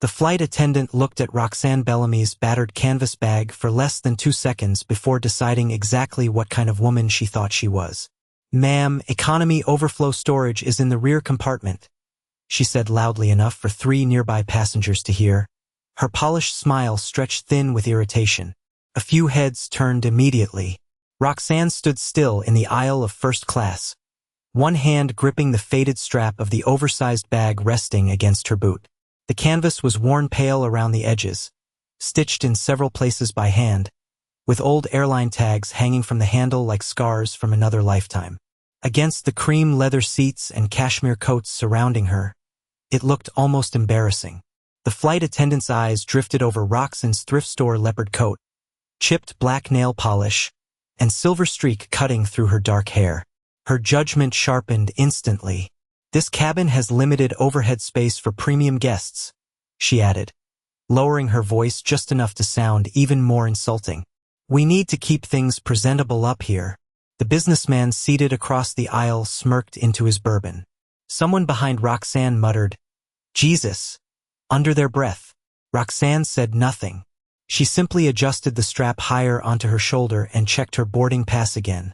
The flight attendant looked at Roxanne Bellamy's battered canvas bag for less than 2 seconds before deciding exactly what kind of woman she thought she was. "Ma'am, economy overflow storage is in the rear compartment," she said loudly enough for 3 nearby passengers to hear. Her polished smile stretched thin with irritation. A few heads turned immediately. Roxanne stood still in the aisle of first class, one hand gripping the faded strap of the oversized bag resting against her boot. The canvas was worn pale around the edges, stitched in several places by hand, with old airline tags hanging from the handle like scars from another lifetime. Against the cream leather seats and cashmere coats surrounding her, it looked almost embarrassing. The flight attendant's eyes drifted over Roxanne's thrift store leopard coat, chipped black nail polish, and silver streak cutting through her dark hair. Her judgment sharpened instantly. "This cabin has limited overhead space for premium guests," she added, lowering her voice just enough to sound even more insulting. "We need to keep things presentable up here." The businessman seated across the aisle smirked into his bourbon. Someone behind Roxanne muttered, "Jesus," under their breath. Roxanne said nothing. She simply adjusted the strap higher onto her shoulder and checked her boarding pass again,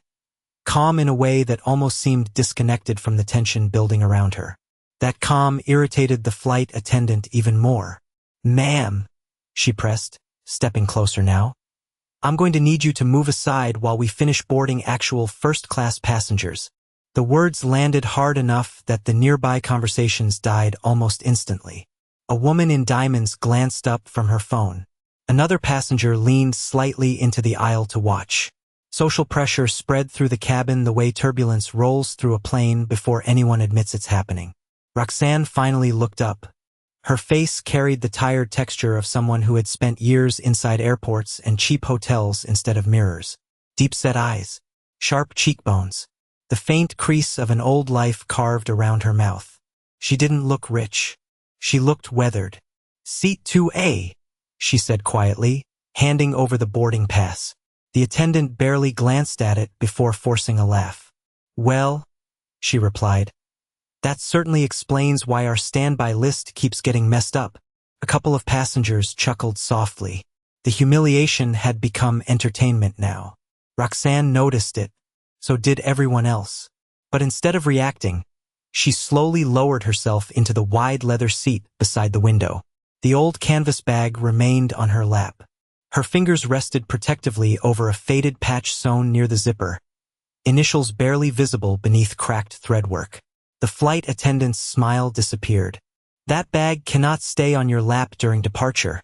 calm in a way that almost seemed disconnected from the tension building around her. That calm irritated the flight attendant even more. "Ma'am," she pressed, stepping closer now, "I'm going to need you to move aside while we finish boarding actual first-class passengers." The words landed hard enough that the nearby conversations died almost instantly. A woman in diamonds glanced up from her phone. Another passenger leaned slightly into the aisle to watch. Social pressure spread through the cabin the way turbulence rolls through a plane before anyone admits it's happening. Roxanne finally looked up. Her face carried the tired texture of someone who had spent years inside airports and cheap hotels instead of mirrors. Deep-set eyes, sharp cheekbones, the faint crease of an old life carved around her mouth. She didn't look rich. She looked weathered. "Seat 2A," she said quietly, handing over the boarding pass. The attendant barely glanced at it before forcing a laugh. "Well," she replied, "that certainly explains why our standby list keeps getting messed up." A couple of passengers chuckled softly. The humiliation had become entertainment now. Roxanne noticed it, so did everyone else. But instead of reacting, she slowly lowered herself into the wide leather seat beside the window. The old canvas bag remained on her lap. Her fingers rested protectively over a faded patch sewn near the zipper, initials barely visible beneath cracked threadwork. The flight attendant's smile disappeared. "That bag cannot stay on your lap during departure,"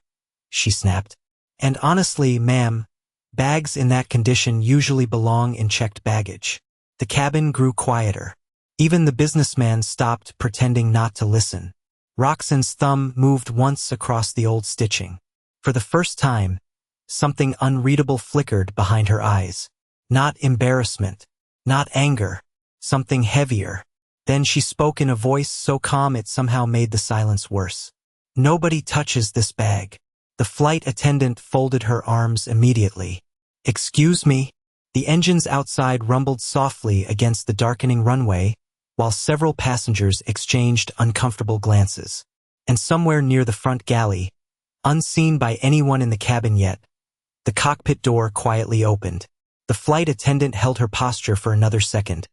she snapped. "And honestly, ma'am, bags in that condition usually belong in checked baggage." The cabin grew quieter. Even the businessman stopped pretending not to listen. Roxanne's thumb moved once across the old stitching. For the first time, something unreadable flickered behind her eyes. Not embarrassment, not anger, something heavier. Then she spoke in a voice so calm it somehow made the silence worse. "Nobody touches this bag." The flight attendant folded her arms immediately. "Excuse me?" The engines outside rumbled softly against the darkening runway, while several passengers exchanged uncomfortable glances. And somewhere near the front galley, unseen by anyone in the cabin yet, the cockpit door quietly opened. The flight attendant held her posture for another second,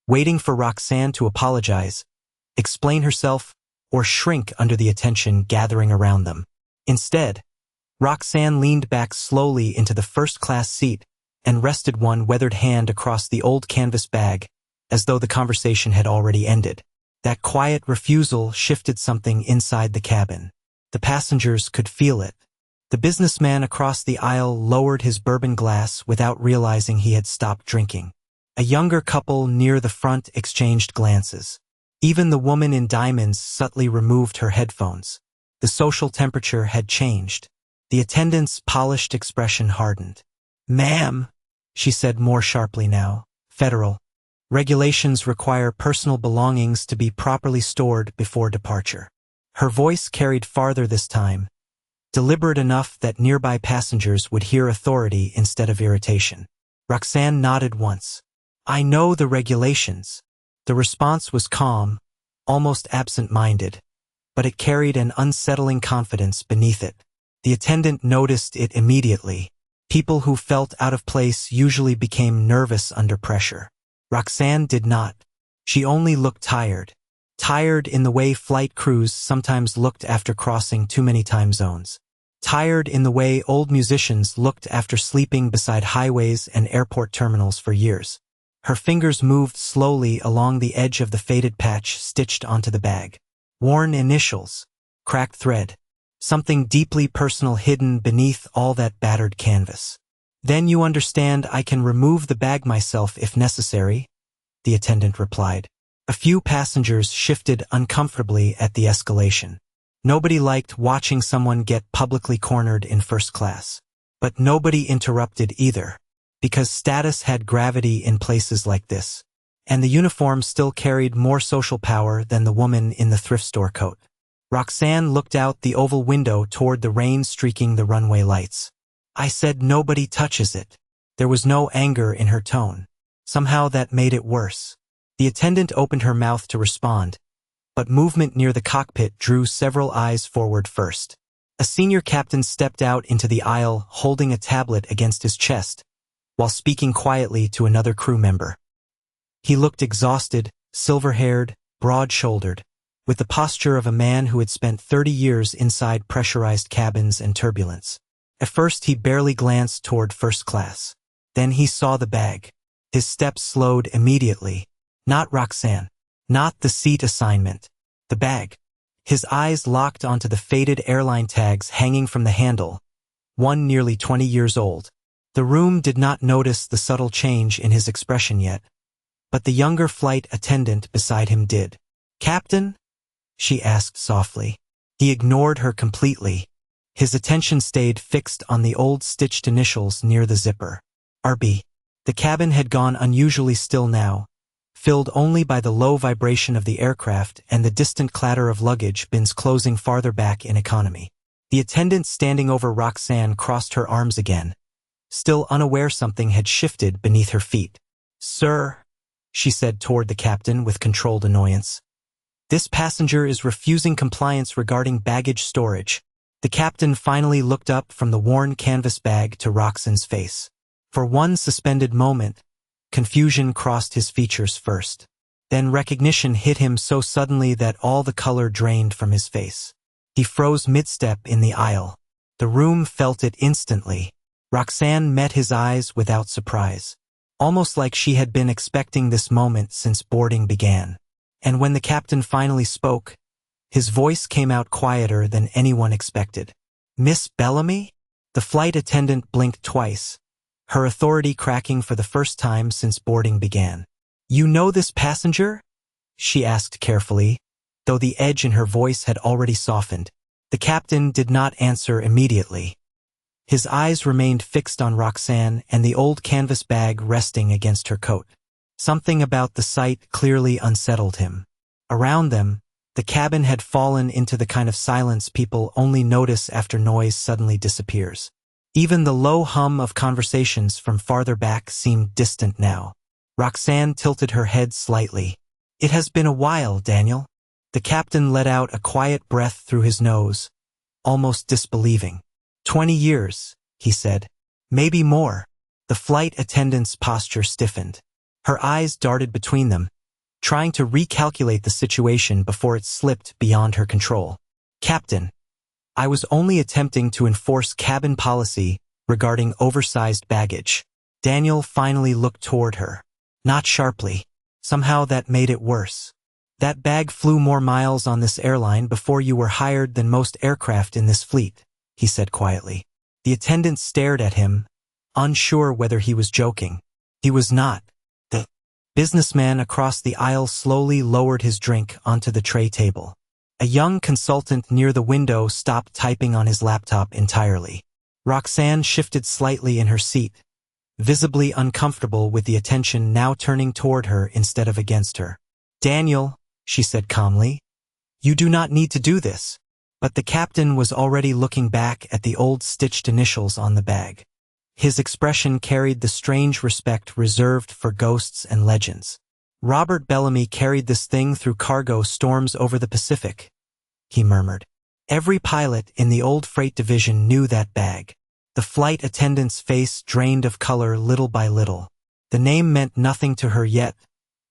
waiting for Roxanne to apologize, explain herself, or shrink under the attention gathering around them. Instead, Roxanne leaned back slowly into the first-class seat and rested one weathered hand across the old canvas bag, as though the conversation had already ended. That quiet refusal shifted something inside the cabin. The passengers could feel it. The businessman across the aisle lowered his bourbon glass without realizing he had stopped drinking. A younger couple near the front exchanged glances. Even the woman in diamonds subtly removed her headphones. The social temperature had changed. The attendant's polished expression hardened. "Ma'am," she said more sharply now, "federal regulations require personal belongings to be properly stored before departure." Her voice carried farther this time, deliberate enough that nearby passengers would hear authority instead of irritation. Roxanne nodded once. "I know the regulations." The response was calm, almost absent-minded. but it carried an unsettling confidence beneath it. The attendant noticed it immediately. People who felt out of place usually became nervous under pressure. Roxanne did not. She only looked tired. Tired in the way flight crews sometimes looked after crossing too many time zones. Tired in the way old musicians looked after sleeping beside highways and airport terminals for years. Her fingers moved slowly along the edge of the faded patch stitched onto the bag. Worn initials. Cracked thread. Something deeply personal hidden beneath all that battered canvas. "Then you understand I can remove the bag myself if necessary," the attendant replied. A few passengers shifted uncomfortably at the escalation. Nobody liked watching someone get publicly cornered in first class. But nobody interrupted either, because status had gravity in places like this, and the uniform still carried more social power than the woman in the thrift store coat. Roxanne looked out the oval window toward the rain streaking the runway lights. "I said nobody touches it." There was no anger in her tone. Somehow that made it worse. The attendant opened her mouth to respond, but movement near the cockpit drew several eyes forward first. A senior captain stepped out into the aisle holding a tablet against his chest, while speaking quietly to another crew member. He looked exhausted, silver-haired, broad-shouldered, with the posture of a man who had spent 30 years inside pressurized cabins and turbulence. At first he barely glanced toward first class. Then he saw the bag. His steps slowed immediately. Not Roxanne. Not the seat assignment. The bag. His eyes locked onto the faded airline tags hanging from the handle, one nearly 20 years old. The room did not notice the subtle change in his expression yet, but the younger flight attendant beside him did. "Captain?" she asked softly. He ignored her completely. His attention stayed fixed on the old stitched initials near the zipper. "RB." The cabin had gone unusually still now, filled only by the low vibration of the aircraft and the distant clatter of luggage bins closing farther back in economy. The attendant standing over Roxanne crossed her arms again, still unaware something had shifted beneath her feet. "Sir," she said toward the captain with controlled annoyance. "This passenger is refusing compliance regarding baggage storage." The captain finally looked up from the worn canvas bag to Roxanne's face. For one suspended moment, confusion crossed his features first. Then recognition hit him so suddenly that all the color drained from his face. He froze mid-step in the aisle. The room felt it instantly. Roxanne met his eyes without surprise, almost like she had been expecting this moment since boarding began. And when the captain finally spoke, his voice came out quieter than anyone expected. "Miss Bellamy?" The flight attendant blinked twice, her authority cracking for the first time since boarding began. "You know this passenger?" she asked carefully, though the edge in her voice had already softened. The captain did not answer immediately. His eyes remained fixed on Roxanne and the old canvas bag resting against her coat. Something about the sight clearly unsettled him. Around them, the cabin had fallen into the kind of silence people only notice after noise suddenly disappears. Even the low hum of conversations from farther back seemed distant now. Roxanne tilted her head slightly. "It has been a while, Daniel." The captain let out a quiet breath through his nose, almost disbelieving. 20 years, he said. "Maybe more." The flight attendant's posture stiffened. Her eyes darted between them, trying to recalculate the situation before it slipped beyond her control. "Captain, I was only attempting to enforce cabin policy regarding oversized baggage." Daniel finally looked toward her. Not sharply. Somehow that made it worse. "That bag flew more miles on this airline before you were hired than most aircraft in this fleet," he said quietly. The attendant stared at him, unsure whether he was joking. He was not. The businessman across the aisle slowly lowered his drink onto the tray table. A young consultant near the window stopped typing on his laptop entirely. Roxanne shifted slightly in her seat, visibly uncomfortable with the attention now turning toward her instead of against her. "Daniel," she said calmly, "you do not need to do this." But the captain was already looking back at the old stitched initials on the bag. His expression carried the strange respect reserved for ghosts and legends. "Robert Bellamy carried this thing through cargo storms over the Pacific. he murmured. Every pilot in the old freight division knew that bag. The flight attendant's face drained of color little by little. The name meant nothing to her yet,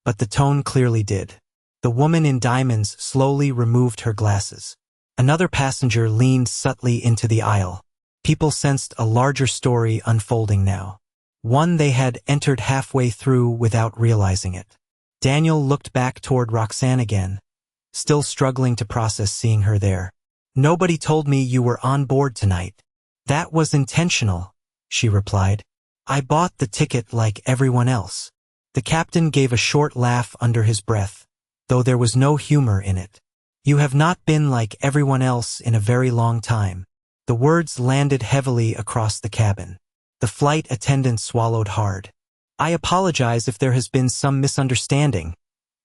but the tone clearly did. The woman in diamonds slowly removed her glasses. Another passenger leaned subtly into the aisle. People sensed a larger story unfolding now. One they had entered halfway through without realizing it. Daniel looked back toward Roxanne again, still struggling to process seeing her there. "Nobody told me you were on board tonight." "That was intentional," she replied. "I bought the ticket like everyone else." The captain gave a short laugh under his breath, though there was no humor in it. "You have not been like everyone else in a very long time." The words landed heavily across the cabin. The flight attendant swallowed hard. "I apologize if there has been some misunderstanding,"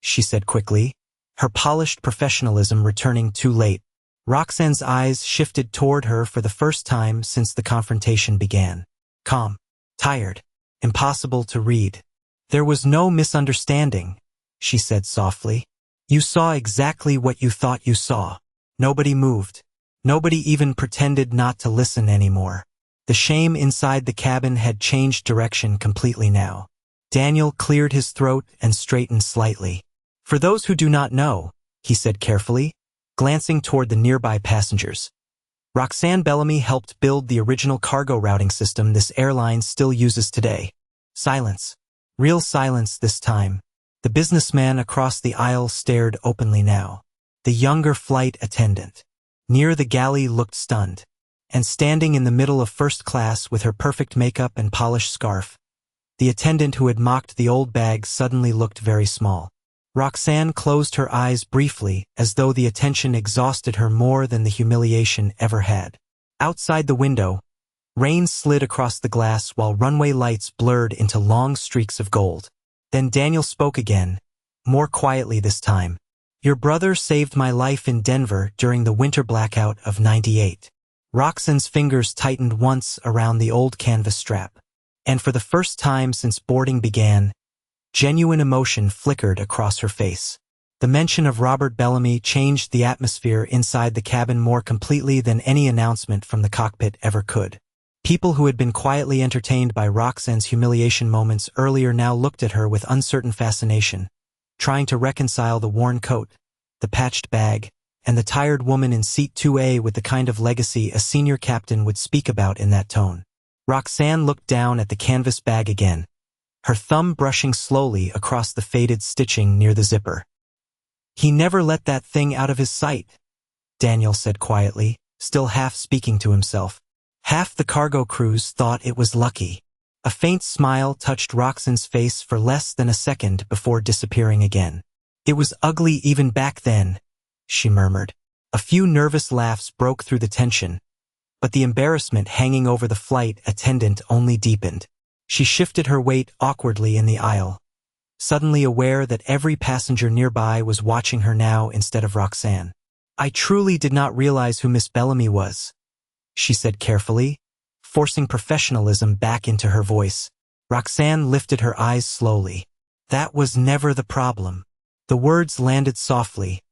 she said quickly, her polished professionalism returning too late. Roxanne's eyes shifted toward her for the first time since the confrontation began. Calm, tired, impossible to read. "There was no misunderstanding," she said softly. "You saw exactly what you thought you saw. Nobody moved. Nobody even pretended not to listen anymore." The shame inside the cabin had changed direction completely now. Daniel cleared his throat and straightened slightly. "For those who do not know," he said carefully, glancing toward the nearby passengers. "Roxanne Bellamy helped build the original cargo routing system this airline still uses today." Silence. Real silence this time. The businessman across the aisle stared openly now. The younger flight attendant near the galley looked stunned. And standing in the middle of first class with her perfect makeup and polished scarf, the attendant who had mocked the old bag suddenly looked very small. Roxanne closed her eyes briefly, as though the attention exhausted her more than the humiliation ever had. Outside the window, rain slid across the glass while runway lights blurred into long streaks of gold. Then Daniel spoke again, more quietly this time. "Your brother saved my life in Denver during the winter blackout of '98. Roxanne's fingers tightened once around the old canvas strap. And for the first time since boarding began, genuine emotion flickered across her face. The mention of Robert Bellamy changed the atmosphere inside the cabin more completely than any announcement from the cockpit ever could. People who had been quietly entertained by Roxanne's humiliation moments earlier now looked at her with uncertain fascination, trying to reconcile the worn coat, the patched bag, and the tired woman in seat 2A with the kind of legacy a senior captain would speak about in that tone. Roxanne looked down at the canvas bag again, her thumb brushing slowly across the faded stitching near the zipper. "He never let that thing out of his sight," Daniel said quietly, still half speaking to himself. "Half the cargo crews thought it was lucky." A faint smile touched Roxanne's face for less than a second before disappearing again. "It was ugly even back then," she murmured. A few nervous laughs broke through the tension, but the embarrassment hanging over the flight attendant only deepened. She shifted her weight awkwardly in the aisle, suddenly aware that every passenger nearby was watching her now instead of Roxanne. "I truly did not realize who Miss Bellamy was," she said carefully, forcing professionalism back into her voice. Roxanne lifted her eyes slowly. "That was never the problem." The words landed softly,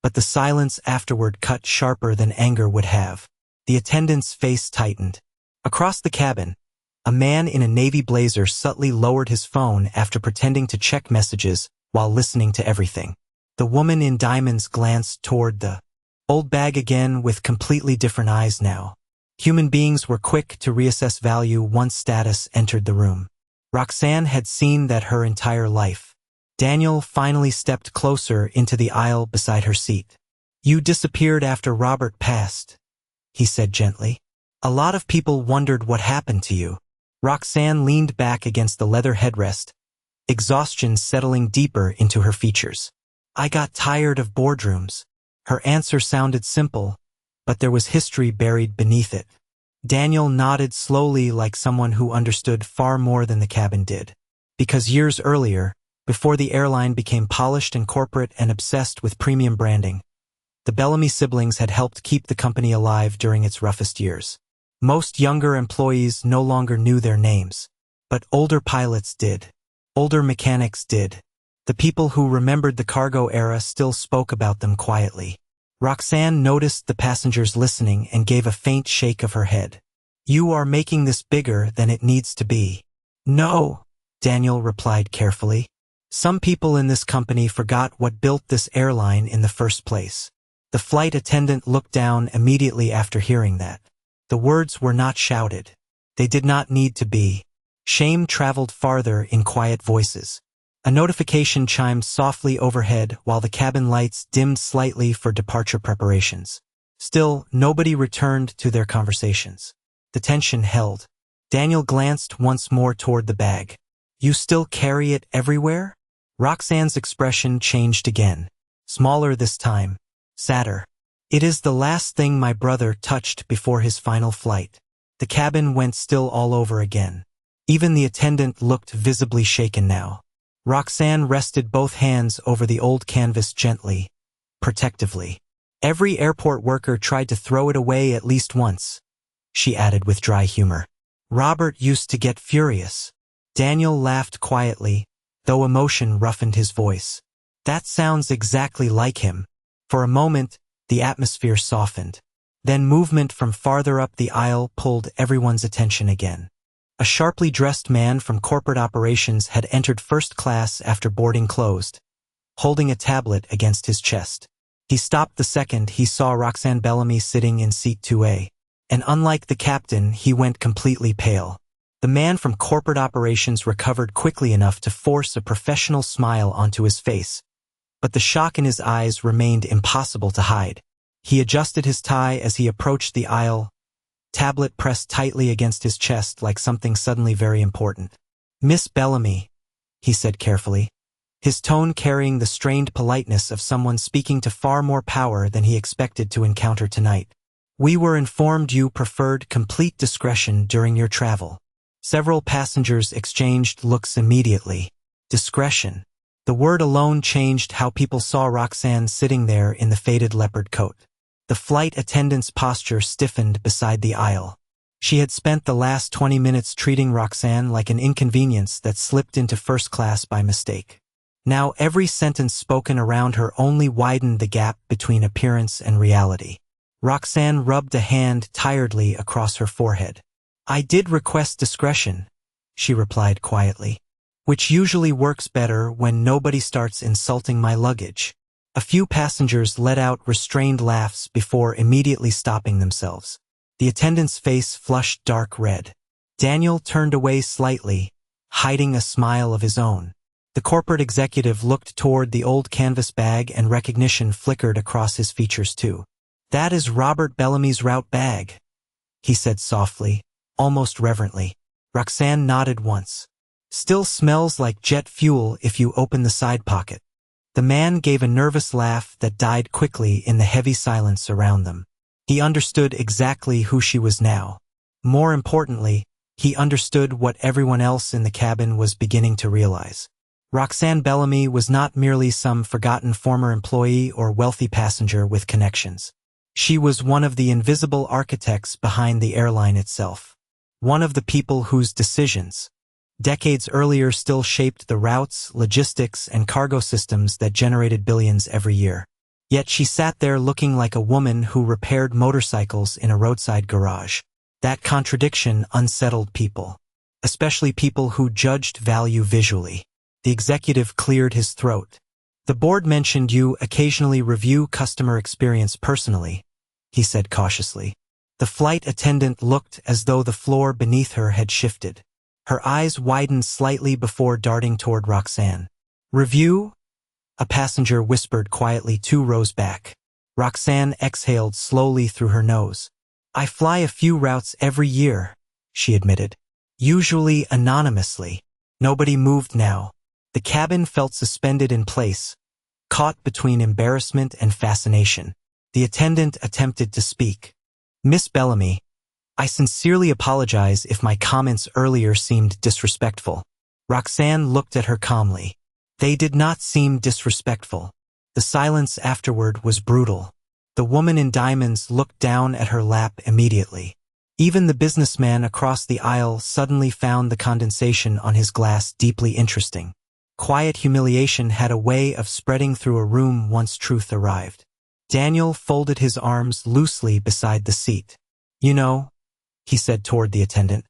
but the silence afterward cut sharper than anger would have. The attendant's face tightened. Across the cabin, a man in a navy blazer subtly lowered his phone after pretending to check messages while listening to everything. The woman in diamonds glanced toward the old bag again with completely different eyes now. Human beings were quick to reassess value once status entered the room. Roxanne had seen that her entire life. Daniel finally stepped closer into the aisle beside her seat. "You disappeared after Robert passed," he said gently. "A lot of people wondered what happened to you." Roxanne leaned back against the leather headrest, exhaustion settling deeper into her features. "I got tired of boardrooms." Her answer sounded simple, but there was history buried beneath it. Daniel nodded slowly like someone who understood far more than the cabin did. Because years earlier, before the airline became polished and corporate and obsessed with premium branding, the Bellamy siblings had helped keep the company alive during its roughest years. Most younger employees no longer knew their names, but older pilots did. Older mechanics did. The people who remembered the cargo era still spoke about them quietly. Roxanne noticed the passengers listening and gave a faint shake of her head. You are making this bigger than it needs to be. No, Daniel replied carefully. Some people in this company forgot what built this airline in the first place. The flight attendant looked down immediately after hearing that. The words were not shouted. They did not need to be. Shame traveled farther in quiet voices. A notification chimed softly overhead while the cabin lights dimmed slightly for departure preparations. Still, nobody returned to their conversations. The tension held. Daniel glanced once more toward the bag. You still carry it everywhere? Roxanne's expression changed again. Smaller this time. Sadder. It is the last thing my brother touched before his final flight. The cabin went still all over again. Even the attendant looked visibly shaken now. Roxanne rested both hands over the old canvas gently, protectively. Every airport worker tried to throw it away at least once, she added with dry humor. Robert used to get furious. Daniel laughed quietly, though emotion roughened his voice. That sounds exactly like him. For a moment, the atmosphere softened. Then movement from farther up the aisle pulled everyone's attention again. A sharply dressed man from corporate operations had entered first class after boarding closed, holding a tablet against his chest. He stopped the second he saw Roxanne Bellamy sitting in seat 2A. And unlike the captain, he went completely pale. The man from corporate operations recovered quickly enough to force a professional smile onto his face, but the shock in his eyes remained impossible to hide. He adjusted his tie as he approached the aisle, tablet pressed tightly against his chest like something suddenly very important. Miss Bellamy, he said carefully, his tone carrying the strained politeness of someone speaking to far more power than he expected to encounter tonight. We were informed you preferred complete discretion during your travel. Several passengers exchanged looks immediately. Discretion. The word alone changed how people saw Roxanne sitting there in the faded leopard coat. The flight attendant's posture stiffened beside the aisle. She had spent the last 20 minutes treating Roxanne like an inconvenience that slipped into first class by mistake. Now every sentence spoken around her only widened the gap between appearance and reality. Roxanne rubbed a hand tiredly across her forehead. I did request discretion, she replied quietly, which usually works better when nobody starts insulting my luggage. A few passengers let out restrained laughs before immediately stopping themselves. The attendant's face flushed dark red. Daniel turned away slightly, hiding a smile of his own. The corporate executive looked toward the old canvas bag and recognition flickered across his features too. That is Robert Bellamy's route bag, he said softly, almost reverently. Roxanne nodded once. Still smells like jet fuel if you open the side pocket. The man gave a nervous laugh that died quickly in the heavy silence around them. He understood exactly who she was now. More importantly, he understood what everyone else in the cabin was beginning to realize. Roxanne Bellamy was not merely some forgotten former employee or wealthy passenger with connections. She was one of the invisible architects behind the airline itself. One of the people whose decisions, decades earlier, still shaped the routes, logistics, and cargo systems that generated billions every year. Yet she sat there looking like a woman who repaired motorcycles in a roadside garage. That contradiction unsettled people, especially people who judged value visually. The executive cleared his throat. The board mentioned you occasionally review customer experience personally, he said cautiously. The flight attendant looked as though the floor beneath her had shifted. Her eyes widened slightly before darting toward Roxanne. Review? A passenger whispered quietly 2 rows back. Roxanne exhaled slowly through her nose. I fly a few routes every year, she admitted. Usually anonymously. Nobody moved now. The cabin felt suspended in place, caught between embarrassment and fascination. The attendant attempted to speak. Miss Bellamy, I sincerely apologize if my comments earlier seemed disrespectful. Roxanne looked at her calmly. They did not seem disrespectful. The silence afterward was brutal. The woman in diamonds looked down at her lap immediately. Even the businessman across the aisle suddenly found the condensation on his glass deeply interesting. Quiet humiliation had a way of spreading through a room once truth arrived. Daniel folded his arms loosely beside the seat. You know, he said toward the attendant,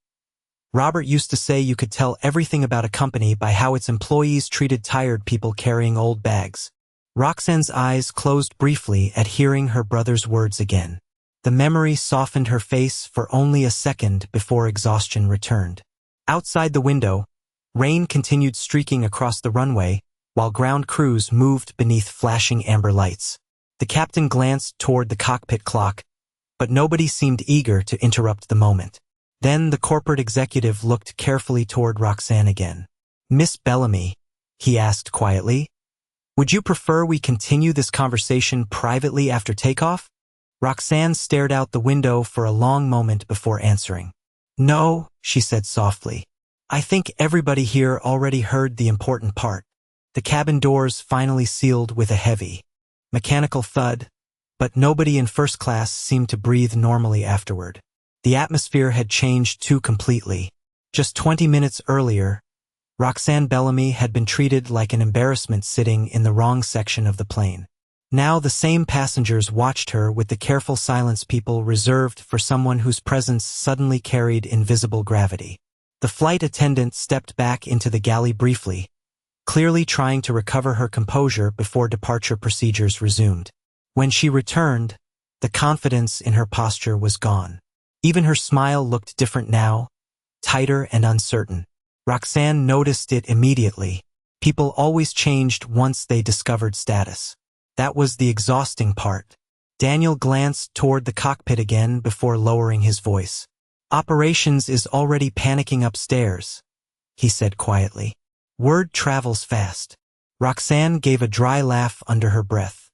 Robert used to say you could tell everything about a company by how its employees treated tired people carrying old bags. Roxanne's eyes closed briefly at hearing her brother's words again. The memory softened her face for only a second before exhaustion returned. Outside the window, rain continued streaking across the runway, while ground crews moved beneath flashing amber lights. The captain glanced toward the cockpit clock, but nobody seemed eager to interrupt the moment. Then the corporate executive looked carefully toward Roxanne again. Miss Bellamy, he asked quietly, would you prefer we continue this conversation privately after takeoff? Roxanne stared out the window for a long moment before answering. No, she said softly. I think everybody here already heard the important part. The cabin doors finally sealed with a heavy, mechanical thud, but nobody in first class seemed to breathe normally afterward. The atmosphere had changed too completely. Just 20 minutes earlier, Roxanne Bellamy had been treated like an embarrassment sitting in the wrong section of the plane. Now the same passengers watched her with the careful silence people reserved for someone whose presence suddenly carried invisible gravity. The flight attendant stepped back into the galley briefly, clearly trying to recover her composure before departure procedures resumed. When she returned, the confidence in her posture was gone. Even her smile looked different now, tighter and uncertain. Roxanne noticed it immediately. People always changed once they discovered status. That was the exhausting part. Daniel glanced toward the cockpit again before lowering his voice. Operations is already panicking upstairs, he said quietly. Word travels fast. Roxanne gave a dry laugh under her breath.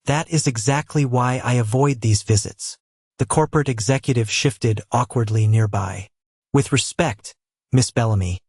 That is exactly why I avoid these visits. The corporate executive shifted awkwardly nearby. With respect, Miss Bellamy,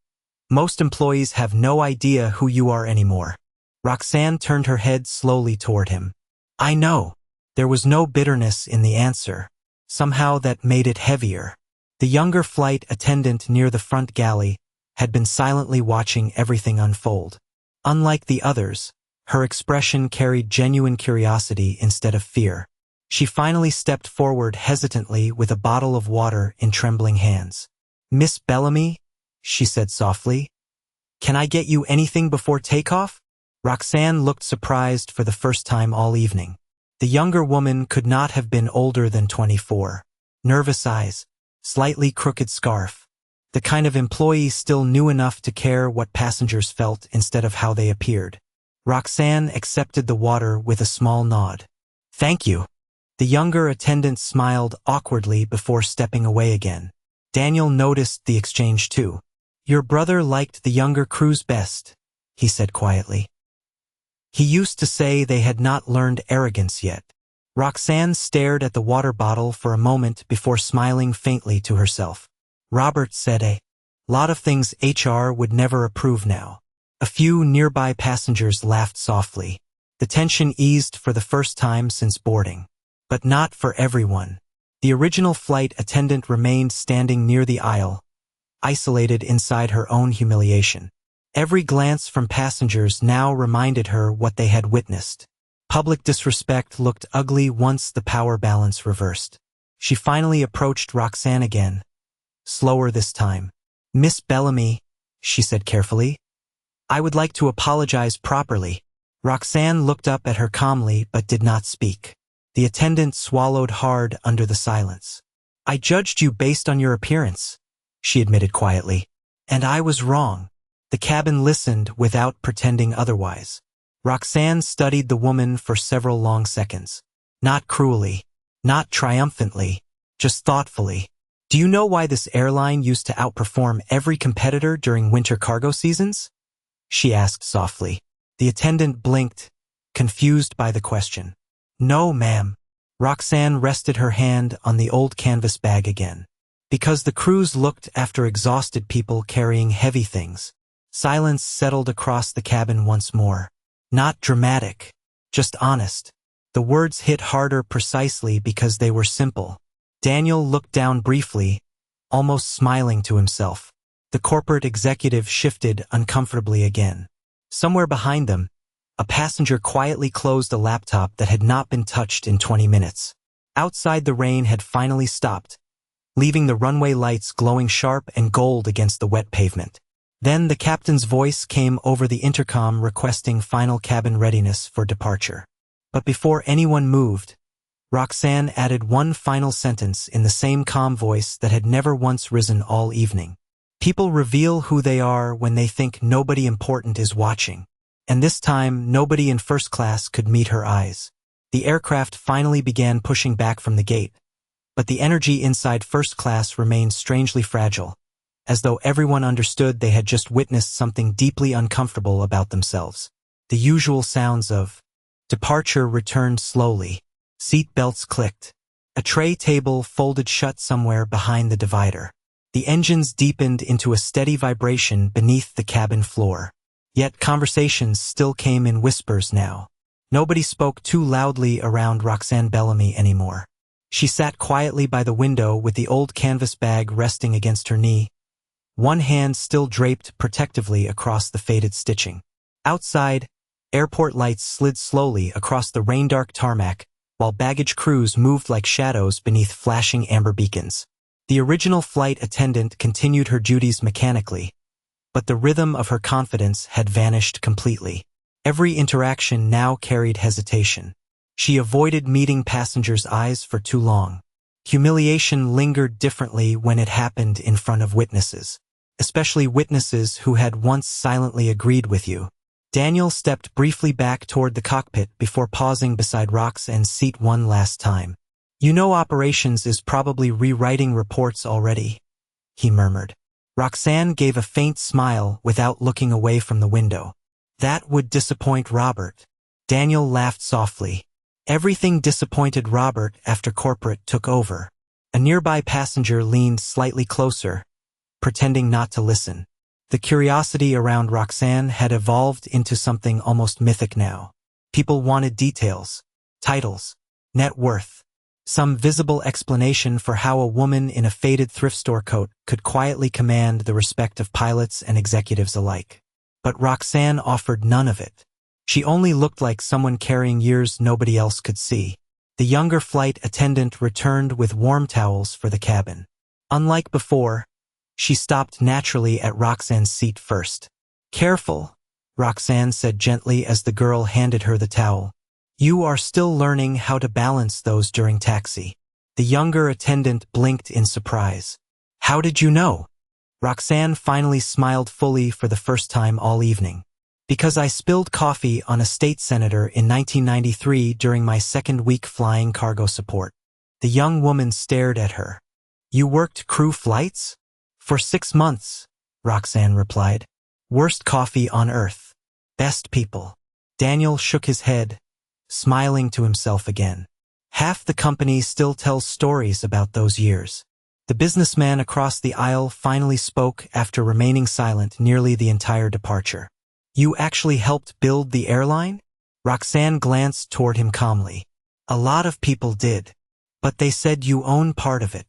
most employees have no idea who you are anymore. Roxanne turned her head slowly toward him. I know. There was no bitterness in the answer. Somehow that made it heavier. The younger flight attendant near the front galley had been silently watching everything unfold. Unlike the others, her expression carried genuine curiosity instead of fear. She finally stepped forward hesitantly with a bottle of water in trembling hands. Miss Bellamy, she said softly, can I get you anything before takeoff? Roxanne looked surprised for the first time all evening. The younger woman could not have been older than 24. Nervous eyes, slightly crooked scarf. The kind of employee still knew enough to care what passengers felt instead of how they appeared. Roxanne accepted the water with a small nod. Thank you. The younger attendant smiled awkwardly before stepping away again. Daniel noticed the exchange too. Your brother liked the younger crews best, he said quietly. He used to say they had not learned arrogance yet. Roxanne stared at the water bottle for a moment before smiling faintly to herself. Robert said a lot of things HR would never approve now. A few nearby passengers laughed softly. The tension eased for the first time since boarding. But not for everyone. The original flight attendant remained standing near the aisle, isolated inside her own humiliation. Every glance from passengers now reminded her what they had witnessed. Public disrespect looked ugly once the power balance reversed. She finally approached Roxanne again, slower this time. Miss Bellamy, she said carefully, I would like to apologize properly. Roxanne looked up at her calmly but did not speak. The attendant swallowed hard under the silence. I judged you based on your appearance, she admitted quietly. And I was wrong. The cabin listened without pretending otherwise. Roxanne studied the woman for several long seconds. Not cruelly, not triumphantly, just thoughtfully. Do you know why this airline used to outperform every competitor during winter cargo seasons? She asked softly. The attendant blinked, confused by the question. No, ma'am. Roxanne rested her hand on the old canvas bag again. Because the crews looked after exhausted people carrying heavy things. Silence settled across the cabin once more. Not dramatic, just honest. The words hit harder precisely because they were simple. Daniel looked down briefly, almost smiling to himself. The corporate executive shifted uncomfortably again. Somewhere behind them, A passenger quietly closed a laptop that had not been touched in 20 minutes. Outside, the rain had finally stopped, leaving the runway lights glowing sharp and gold against the wet pavement. Then the captain's voice came over the intercom requesting final cabin readiness for departure. But before anyone moved, Roxanne added one final sentence in the same calm voice that had never once risen all evening. People reveal who they are when they think nobody important is watching. And this time, nobody in first class could meet her eyes. The aircraft finally began pushing back from the gate, but the energy inside first class remained strangely fragile, as though everyone understood they had just witnessed something deeply uncomfortable about themselves. The usual sounds of departure returned slowly. Seat belts clicked. A tray table folded shut somewhere behind the divider. The engines deepened into a steady vibration beneath the cabin floor. Yet conversations still came in whispers now. Nobody spoke too loudly around Roxanne Bellamy anymore. She sat quietly by the window with the old canvas bag resting against her knee, one hand still draped protectively across the faded stitching. Outside, airport lights slid slowly across the rain-dark tarmac, while baggage crews moved like shadows beneath flashing amber beacons. The original flight attendant continued her duties mechanically, but the rhythm of her confidence had vanished completely. Every interaction now carried hesitation. She avoided meeting passengers' eyes for too long. Humiliation lingered differently when it happened in front of witnesses, especially witnesses who had once silently agreed with you. Daniel stepped briefly back toward the cockpit before pausing beside Roxanne's seat one last time. "You know operations is probably rewriting reports already," he murmured. Roxanne gave a faint smile without looking away from the window. "That would disappoint Robert." Daniel laughed softly. Everything disappointed Robert after corporate took over. A nearby passenger leaned slightly closer, pretending not to listen. The curiosity around Roxanne had evolved into something almost mythic now. People wanted details, titles, net worth, some visible explanation for how a woman in a faded thrift store coat could quietly command the respect of pilots and executives alike. But Roxanne offered none of it. She only looked like someone carrying years nobody else could see. The younger flight attendant returned with warm towels for the cabin. Unlike before, she stopped naturally at Roxanne's seat first. "Careful," Roxanne said gently as the girl handed her the towel. "You are still learning how to balance those during taxi." The younger attendant blinked in surprise. "How did you know?" Roxanne finally smiled fully for the first time all evening. "Because I spilled coffee on a state senator in 1993 during my second week flying cargo support." The young woman stared at her. "You worked crew flights?" "For 6 months," Roxanne replied. "Worst coffee on earth. Best people." Daniel shook his head, smiling to himself again. Half the company still tells stories about those years. The businessman across the aisle finally spoke after remaining silent nearly the entire departure. "You actually helped build the airline?" Roxanne glanced toward him calmly. "A lot of people did. But they said you own part of it."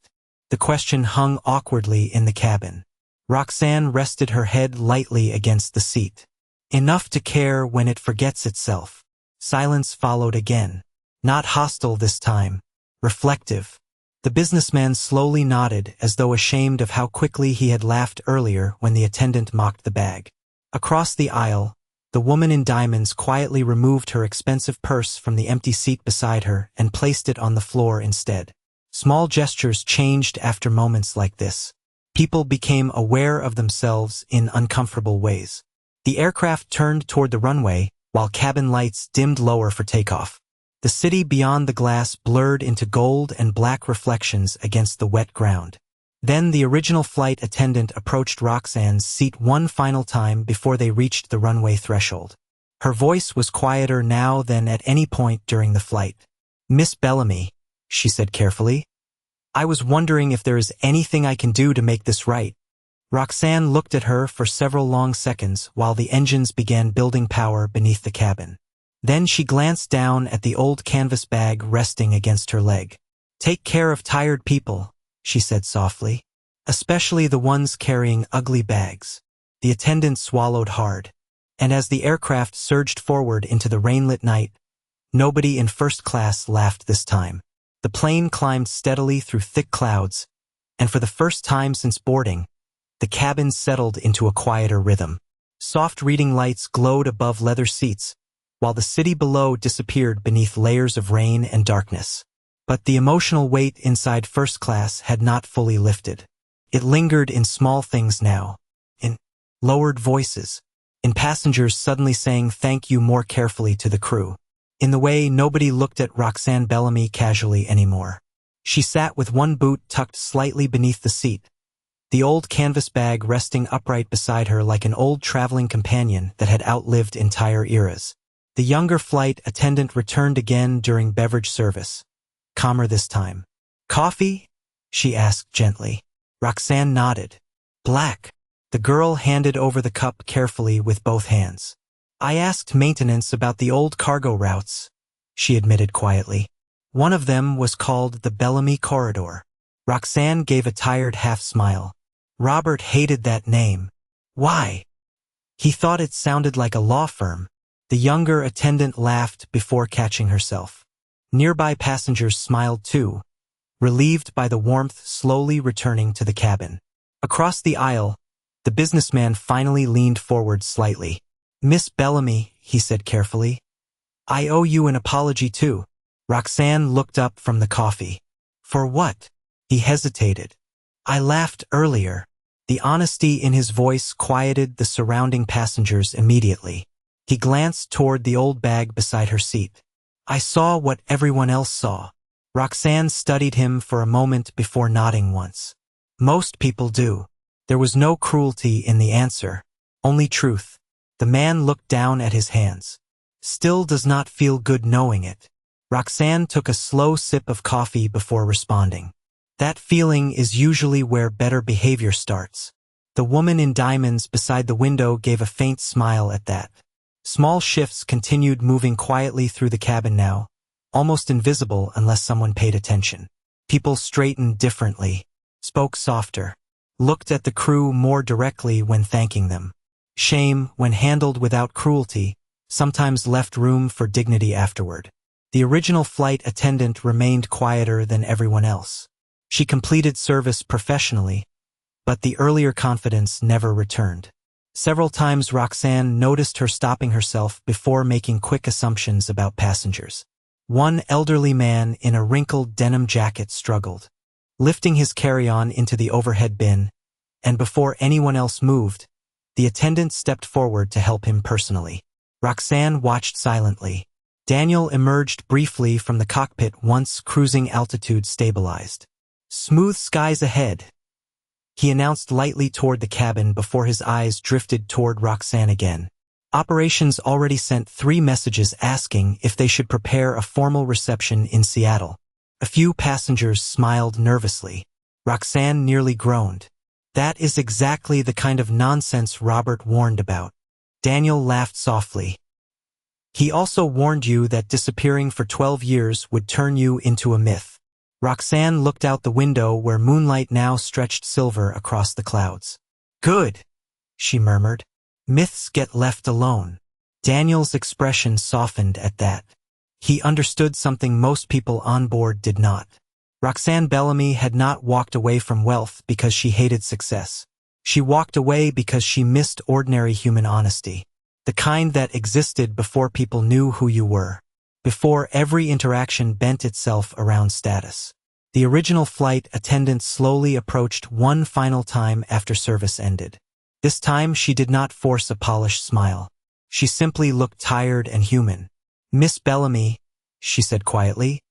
The question hung awkwardly in the cabin. Roxanne rested her head lightly against the seat. "Enough to care when it forgets itself." Silence followed again. Not hostile this time. Reflective. The businessman slowly nodded as though ashamed of how quickly he had laughed earlier when the attendant mocked the bag. Across the aisle, the woman in diamonds quietly removed her expensive purse from the empty seat beside her and placed it on the floor instead. Small gestures changed after moments like this. People became aware of themselves in uncomfortable ways. The aircraft turned toward the runway, while cabin lights dimmed lower for takeoff. The city beyond the glass blurred into gold and black reflections against the wet ground. Then the original flight attendant approached Roxanne's seat one final time before they reached the runway threshold. Her voice was quieter now than at any point during the flight. "Miss Bellamy," she said carefully, "I was wondering if there is anything I can do to make this right." Roxanne looked at her for several long seconds while the engines began building power beneath the cabin. Then she glanced down at the old canvas bag resting against her leg. "Take care of tired people," she said softly, "especially the ones carrying ugly bags." The attendant swallowed hard. And as the aircraft surged forward into the rainlit night, nobody in first class laughed this time. The plane climbed steadily through thick clouds, and for the first time since boarding, the cabin settled into a quieter rhythm. Soft reading lights glowed above leather seats, while the city below disappeared beneath layers of rain and darkness. But the emotional weight inside first class had not fully lifted. It lingered in small things now, in lowered voices, in passengers suddenly saying thank you more carefully to the crew, in the way nobody looked at Roxanne Bellamy casually anymore. She sat with one boot tucked slightly beneath the seat, the old canvas bag resting upright beside her like an old traveling companion that had outlived entire eras. The younger flight attendant returned again during beverage service, calmer this time. "Coffee?" she asked gently. Roxanne nodded. "Black." The girl handed over the cup carefully with both hands. "I asked maintenance about the old cargo routes," she admitted quietly. "One of them was called the Bellamy Corridor." Roxanne gave a tired half-smile. Robert hated that name. Why? He thought it sounded like a law firm. The younger attendant laughed before catching herself. Nearby passengers smiled too, relieved by the warmth slowly returning to the cabin. Across the aisle, the businessman finally leaned forward slightly. "Miss Bellamy," he said carefully, "I owe you an apology too." Roxanne looked up from the coffee. "For what?" He hesitated. "I laughed earlier." The honesty in his voice quieted the surrounding passengers immediately. He glanced toward the old bag beside her seat. "I saw what everyone else saw." Roxanne studied him for a moment before nodding once. "Most people do." There was no cruelty in the answer, only truth. The man looked down at his hands. "Still does not feel good knowing it." Roxanne took a slow sip of coffee before responding. "That feeling is usually where better behavior starts." The woman in diamonds beside the window gave a faint smile at that. Small shifts continued moving quietly through the cabin now, almost invisible unless someone paid attention. People straightened differently, spoke softer, looked at the crew more directly when thanking them. Shame, when handled without cruelty, sometimes left room for dignity afterward. The original flight attendant remained quieter than everyone else. She completed service professionally, but the earlier confidence never returned. Several times Roxanne noticed her stopping herself before making quick assumptions about passengers. One elderly man in a wrinkled denim jacket struggled, lifting his carry-on into the overhead bin, and before anyone else moved, the attendant stepped forward to help him personally. Roxanne watched silently. Daniel emerged briefly from the cockpit once cruising altitude stabilized. "Smooth skies ahead," he announced lightly toward the cabin before his eyes drifted toward Roxanne again. Operations already sent 3 messages asking if they should prepare a formal reception in Seattle. A few passengers smiled nervously. Roxanne nearly groaned. "That is exactly the kind of nonsense Robert warned about." Daniel laughed softly. "He also warned you that disappearing for 12 years would turn you into a myth." Roxanne looked out the window where moonlight now stretched silver across the clouds. "Good," she murmured. "Myths get left alone." Daniel's expression softened at that. He understood something most people on board did not. Roxanne Bellamy had not walked away from wealth because she hated success. She walked away because she missed ordinary human honesty, the kind that existed before people knew who you were, before every interaction bent itself around status. The original flight attendant slowly approached one final time after service ended. This time she did not force a polished smile. She simply looked tired and human. "Miss Bellamy," she said quietly,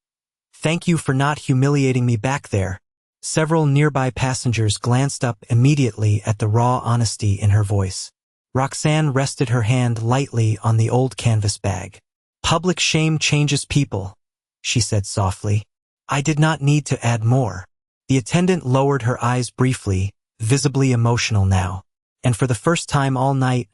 "thank you for not humiliating me back there." Several nearby passengers glanced up immediately at the raw honesty in her voice. Roxanne rested her hand lightly on the old canvas bag. "Public shame changes people," she said softly. "I did not need to add more." The attendant lowered her eyes briefly, visibly emotional now. And for the first time all night,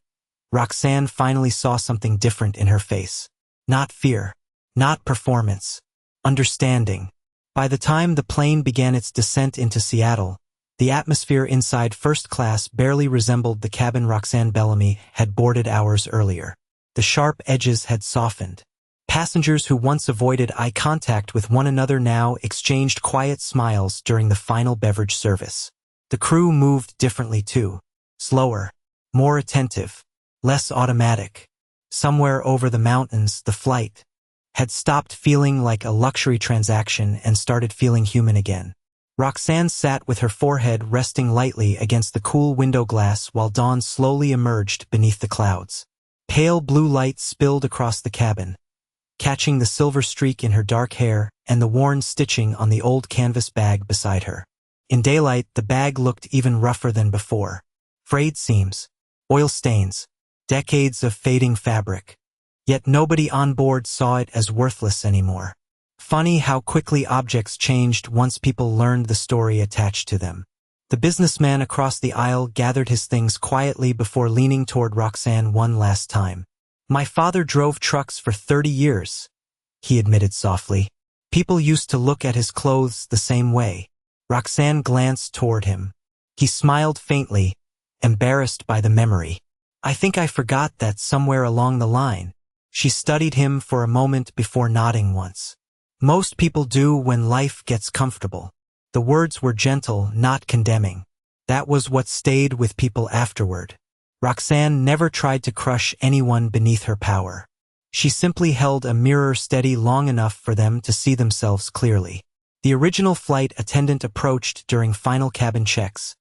Roxanne finally saw something different in her face. Not fear, not performance, understanding. By the time the plane began its descent into Seattle, The atmosphere inside first class barely resembled the cabin Roxanne Bellamy had boarded hours earlier. The sharp edges had softened. Passengers who once avoided eye contact with one another now exchanged quiet smiles during the final beverage service. The crew moved differently too. Slower, more attentive, less automatic. Somewhere over the mountains, the flight had stopped feeling like a luxury transaction and started feeling human again. Roxanne sat with her forehead resting lightly against the cool window glass while dawn slowly emerged beneath the clouds. Pale blue light spilled across the cabin, catching the silver streak in her dark hair and the worn stitching on the old canvas bag beside her. In daylight, the bag looked even rougher than before. Frayed seams, oil stains, decades of fading fabric. Yet nobody on board saw it as worthless anymore. Funny how quickly objects changed once people learned the story attached to them. The businessman across the aisle gathered his things quietly before leaning toward Roxanne one last time. "My father drove trucks for 30 years, he admitted softly. People used to look at his clothes the same way. Roxanne glanced toward him. He smiled faintly, embarrassed by the memory. "I think I forgot that somewhere along the line." She studied him for a moment before nodding once. "Most people do when life gets comfortable." The words were gentle, not condemning. That was what stayed with people afterward. Roxanne never tried to crush anyone beneath her power. She simply held a mirror steady long enough for them to see themselves clearly. The original flight attendant approached during final cabin checks,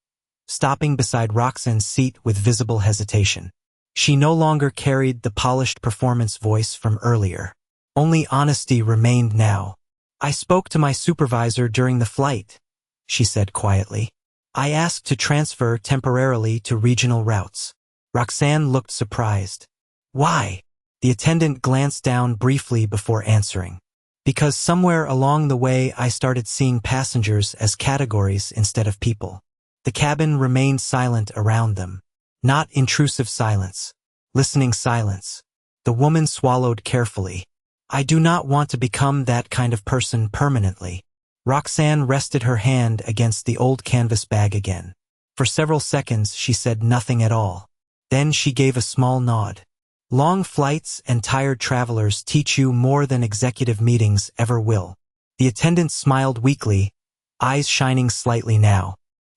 stopping beside Roxanne's seat with visible hesitation. She no longer carried the polished performance voice from earlier. Only honesty remained now. "I spoke to my supervisor during the flight," she said quietly. "I asked to transfer temporarily to regional routes." Roxanne looked surprised. "Why?" The attendant glanced down briefly before answering. "Because somewhere along the way I started seeing passengers as categories instead of people." The cabin remained silent around them. Not intrusive silence. Listening silence. The woman swallowed carefully. "I do not want to become that kind of person permanently." Roxanne rested her hand against the old canvas bag again. For several seconds she said nothing at all. Then she gave a small nod. "Long flights and tired travelers teach you more than executive meetings ever will." The attendant smiled weakly, eyes shining slightly now.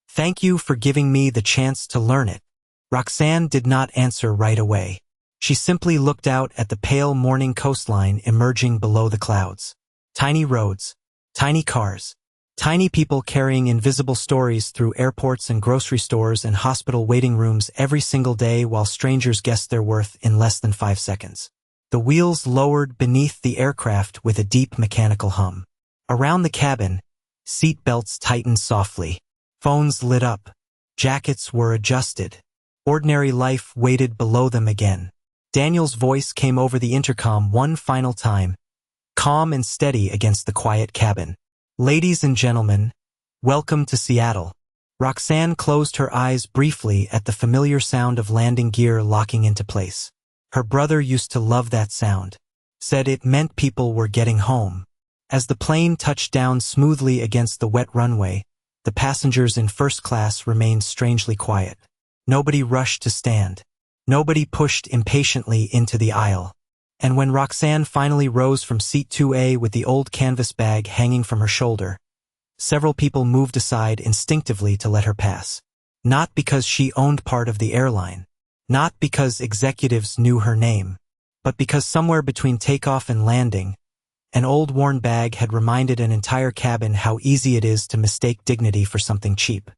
"Thank you for giving me the chance to learn it." Roxanne did not answer right away. She simply looked out at the pale morning coastline emerging below the clouds. Tiny roads, tiny cars, tiny people carrying invisible stories through airports and grocery stores and hospital waiting rooms every single day while strangers guessed their worth in less than 5 seconds. The wheels lowered beneath the aircraft with a deep mechanical hum. Around the cabin, seat belts tightened softly. Phones lit up. Jackets were adjusted. Ordinary life waited below them again. Daniel's voice came over the intercom one final time, calm and steady against the quiet cabin. "Ladies and gentlemen, welcome to Seattle." Roxanne closed her eyes briefly at the familiar sound of landing gear locking into place. Her brother used to love that sound. Said it meant people were getting home. As the plane touched down smoothly against the wet runway, the passengers in first class remained strangely quiet. Nobody rushed to stand. Nobody pushed impatiently into the aisle. And when Roxanne finally rose from seat 2A with the old canvas bag hanging from her shoulder, several people moved aside instinctively to let her pass. Not because she owned part of the airline. Not because executives knew her name. But because somewhere between takeoff and landing, an old worn bag had reminded an entire cabin how easy it is to mistake dignity for something cheap.